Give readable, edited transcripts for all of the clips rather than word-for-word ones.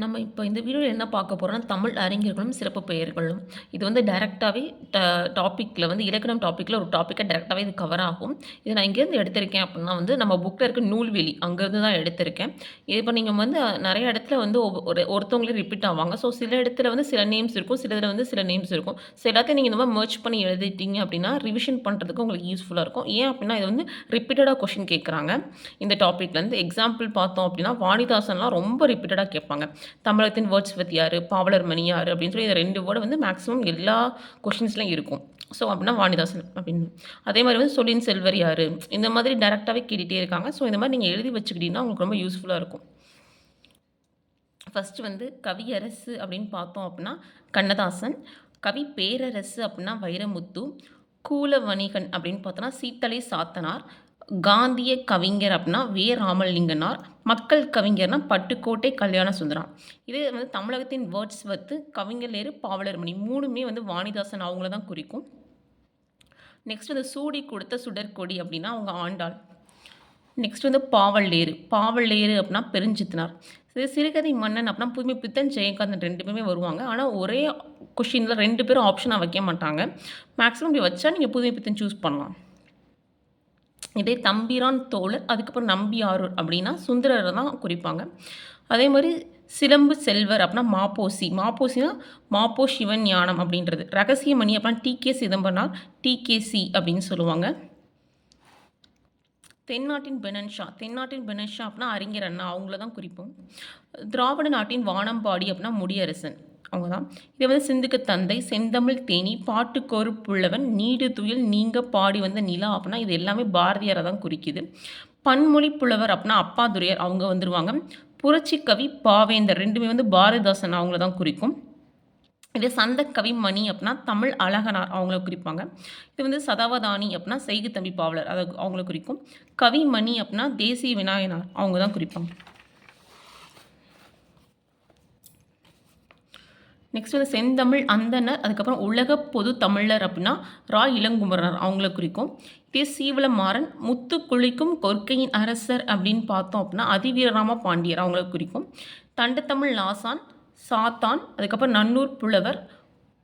நம்ம இப்போ இந்த வீடியோல என்ன பார்க்க போறோம்னா, தமிழ் அறிஞர்களும் சிறப்பு பெயர்களும். இது வந்து டைரக்ட்டாவே ட டாபிக்ல வந்து இலக்கணம் டாபிக்ல ஒரு டாபிக்கா டைரக்ட்டாவே இது கவர் ஆகும். இத நான் எங்கேருந்து எடுத்திருக்கேன் அப்டின்னா வந்து, நம்ம புக்ல இருக்க நூல்வெளி அங்கருந்து தான் எடுத்திருக்கேன். இப்ப நீங்க வந்து நெறைய இடத்துல வந்து ஒருத்தவங்களே ரிப்பீட் ஆவாங்க. ஸோ சில இடத்துல வந்து சில நேம்ஸ் இருக்கும். சில இதுல வந்து சில நேம்ஸ் இருக்கும். ஸோ எல்லாத்தையும் நீங்க இந்த மாரி மெர்ஜ் பண்ணி எழுதிட்டீங்க அப்டின்னா, ரிவிஷன் பண்றதுக்கு உங்களுக்கு யூஸ்ஃபுல்லா இருக்கும். ஏன் அப்டின்னா, இது வந்து ரிப்பீட்டடா கொஸ்டின் கேட்கறாங்க. இந்த டாபிக்லேருந்து எக்ஸாம்பிள் பார்த்தோம் அப்டின்னா, வாணிதாசன்லாம் ரொம்ப ரிப்பீட்டடா கேட்பாங்க. தமிழகத்தின் வேர்ட்ஸ்வொர்த் யாரு? பாவலர் மணி யாரு? அப்படின்னு சொல்லி இந்த 2 வேர்டு வந்து மேக்ஸிமம் எல்லா கொஸ்டின்ஸ்லயும் இருக்கும். ஸோ அப்படின்னா வாணிதாசன் அப்படின்னு. அதே மாரி வந்து சொல்லின் செல்வர் யாரு? இந்த மாதிரி டைரக்ட்டாவே கேட்டுட்டே இருக்காங்க. ஸோ இந்த மாரி நீங்க எழுதி வச்சுக்கிட்டீங்கன்னா உங்களுக்கு ரொம்ப யூஸ்ஃபுல்லா இருக்கும். ஃபர்ஸ்ட்டு வந்து கவியரசு அப்படின்னு பார்த்தோம் அப்படின்னா கண்ணதாசன். கவி பேரரசு அப்படின்னா வைரமுத்து. கூலவணிகன் அப்படின்னு பார்த்தோன்னா சீத்தலை சாத்தனார். காந்திய கவிஞர் அப்படின்னா வே. ராமலிங்கனார். மக்கள் கவிஞர்னா பட்டுக்கோட்டை கல்யாண சுந்தரம். இதே வந்து தமிழகத்தின் வேர்ட்ஸ்வொர்த், கவிஞர் பாவலர் மணி 3மே வந்து வாணிதாசன் அவங்கள தான் குறிக்கும். நெக்ஸ்ட் வந்து சூடி கொடுத்த சுடர்க்கொடி அப்படின்னா அவங்க ஆண்டாள். நெக்ஸ்ட் வந்து பாவலேறு. பாவலேறு அப்படின்னா பெருஞ்சித்தனார். சிறுகதை மன்னன் அப்படின்னா புதுமை பித்தன், ஜெயகாந்தன் 2 பேருமே வருவாங்க. ஆனா ஒரே கொஸ்டின்ல 2 பேரும் ஆப்ஷனா வைக்க மாட்டாங்க. மேக்ஸிமம் இப்படி வச்சா நீங்க புதுமை பித்தன் சூஸ் பண்ணலாம். இதே தம்பிரான் தோழர், அதுக்கப்புறம் நம்பியாரூர் அப்படின்னா சுந்தரரை தான் குறிப்பாங்க. அதே மாரி சிலம்பு செல்வர் அப்படின்னா மாப்போசி. மாப்போசினா மாப்போ சிவஞானம் அப்படின்றது. ரகசியமணி அப்படின்னா டி.கே. சிதம்பரனார், டி.கே.சி. அப்படின்னு சொல்லுவாங்க. தென்னாட்டின் பெனன்ஷா. தென்னாட்டின் பெனன்ஷா அப்படின்னா அறிஞர் அண்ணா அவங்கள தான் குறிப்போம். திராவிட நாட்டின் வானம்பாடி அப்படின்னா முடியரசன் அவங்க தான். இதை வந்து சிந்துக்கு தந்தை, செந்தமிழ் தேனி, பாட்டுக்கொரு புலவன், நீடு துயில் நீங்க பாடி வந்த நிலா அப்படின்னா இது எல்லாமே பாரதியாரை தான் குறிக்குது. பன்மொழி புலவர் அப்படின்னா அப்பாதுரையர் அவங்க வந்துருவாங்க. புரட்சி கவி பாவேந்தர் 2மே வந்து பாரதிதாசன் அவங்கள தான் குறிக்கும். இதே சந்தக்கவி மணி அப்படின்னா தமிழ் அழகனார் அவங்கள குறிப்பாங்க. இது வந்து சதாவதானி அப்படின்னா செய்குத்தம்பி பாவலர் அதை அவங்கள குறிக்கும். கவிமணி அப்படின்னா தேசிய விநாயகனார் அவங்க தான் குறிப்பாங்க. நெக்ஸ்ட் வந்து செந்தமிழ் அந்தனர், அதுக்கப்புறம் உலக பொது தமிழர் அப்படின்னா ரா. இளங்குமரனார் அவங்கள குறிக்கும். இதே சீவலமாறன் முத்து குளிக்கும் கொற்கையின் அரசர் அப்படின்னு பார்த்தோம் அப்படின்னா அதிவீரராம பாண்டியர் அவங்கள குறிக்கும். தண்டத்தமிழ் லாசான், சாத்தான், அதுக்கப்புறம் நன்னூர் புலவர்,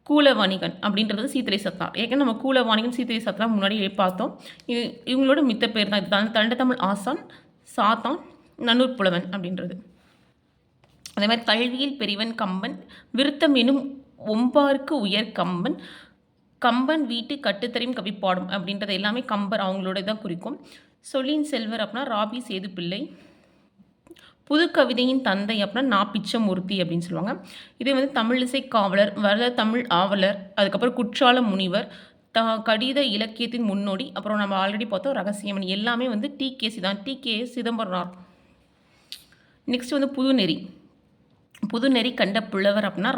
கூலவணிகன் அப்படின்றது சீத்தலை சத்தார். ஏற்கனவே நம்ம கூலவாணிகன், சீத்தலை சத்தார் முன்னாடியே பார்த்தோம். இது இவங்களோட மித்த பேர் தான். இது தண்டத்தமிழ் ஆசான், சாத்தான், நன்னூர் புலவன் அப்படின்றது. அதே மாதிரி கல்வியில் பெரியவன் கம்பன், விருத்தம் எனும் ஒம்பாருக்கு உயர் கம்பன், கம்பன் வீட்டு கட்டுத்தரையும் கவிப்பாடும் அப்படின்றது எல்லாமே கம்பர் அவங்களோட தான் குறிக்கும். சொல்லின் செல்வர் அப்படின்னா ராபி சேதுப்பிள்ளை. புது கவிதையின் தந்தை அப்படின்னா நா. பிச்சமூர்த்தி அப்படின்னு சொல்லுவாங்க. இதே வந்து தமிழிசை காவலர், வரத தமிழ் ஆவலர், அதுக்கப்புறம் குற்றால முனிவர், கடித இலக்கியத்தின் முன்னோடி, அப்புறம் நம்ம ஆல்ரெடி பார்த்தோம் ரகசியமணி எல்லாமே வந்து டி.கே.சி. தான். டி.கே. சிதம்பரனார். நெக்ஸ்ட் வந்து புதுநெறி. புதுநெறி கண்ட புலவர் அப்படின்னா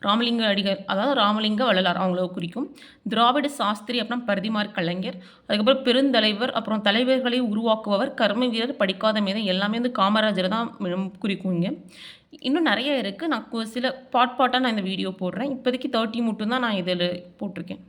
ராமலிங்க அடிகள், அதாவது ராமலிங்க வள்ளலார் அவங்கள குறிக்கும். திராவிட சாஸ்திரி அப்படின்னா பரிதிமார் கலைஞர், அதுக்கப்புறம் பெருந்தலைவர், அப்புறம் தலைவர்களை உருவாக்குபவர், கர்ம வீரர், படிக்காத மேதை எல்லாமே வந்து காமராஜரை தான் குறிக்கும் இங்கே. இன்னும் நிறைய இருக்குது. நான் சில பார்ட்டாக நான் இந்த வீடியோ போடுறேன். இப்போதைக்கு 30 மட்டும் தான் நான் இதில் போட்டிருக்கேன்.